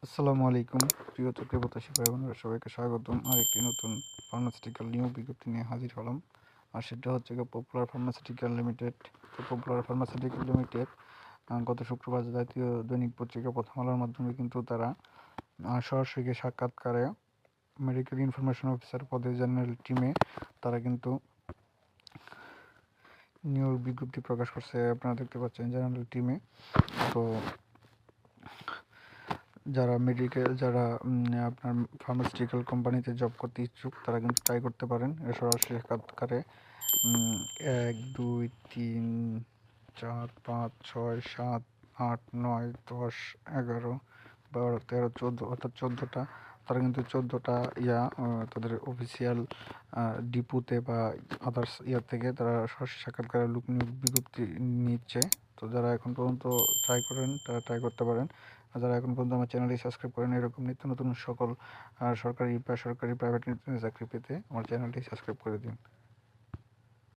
আসসালামু আলাইকুম। প্রিয় চাকরি প্রত্যাশী ভাই বোনেরা, সবাইকে স্বাগতম আরেকটি নতুন ফার্মাসিউটিক্যাল নিয়োগ বিজ্ঞপ্তি নিয়ে হাজির হলাম। আর সেটা হচ্ছে পপুলার ফার্মাসিউটিক্যাল লিমিটেড। তো পপুলার ফার্মাসিউটিক্যাল লিমিটেড গত শুক্রবার জাতীয় দৈনিক পত্রিকা প্রথম আলোর মাধ্যমে কিন্তু তারা সরাসরি সাক্ষাৎকারে মেডিকেল ইনফরমেশন অফিসার পদে জেনারেল টিমে তারা কিন্তু নিয়োগ বিজ্ঞপ্তি প্রকাশ করছে। আপনারা দেখতে পাচ্ছেন জেনারেল টিমে। তো যারা আপনার ফার্মাসিউটিক্যাল কোম্পানিতে জব করতে ইচ্ছুক তারা কিন্তু ট্রাই করতে পারেন। সরাসরি সাক্ষাৎকারে ১, ২, ৩, ৪, ৫, ৬, ৭, ৮, ৯, ১০, ১১, ১২, ১৩, ১৪ অর্থাৎ ১৪টা। তারা কিন্তু ১৪টা তাদের অফিসিয়াল ডিপোতে বা আদার্স থেকে তারা সরাসরি সাক্ষাৎকারে লোক নিয়োগ বিজ্ঞপ্তি নিচ্ছে। তো যারা এখন পর্যন্ত ট্রাই করেন তারা ট্রাই করতে পারেন। আর যারা এখন পর্যন্ত আমার চ্যানেলটি সাবস্ক্রাইব করেন এরকম নিত্য নতুন সকল সরকারি, বেসরকারি, প্রাইভেট চাকরি পেতে আমার চ্যানেলটি সাবস্ক্রাইব করে দিন।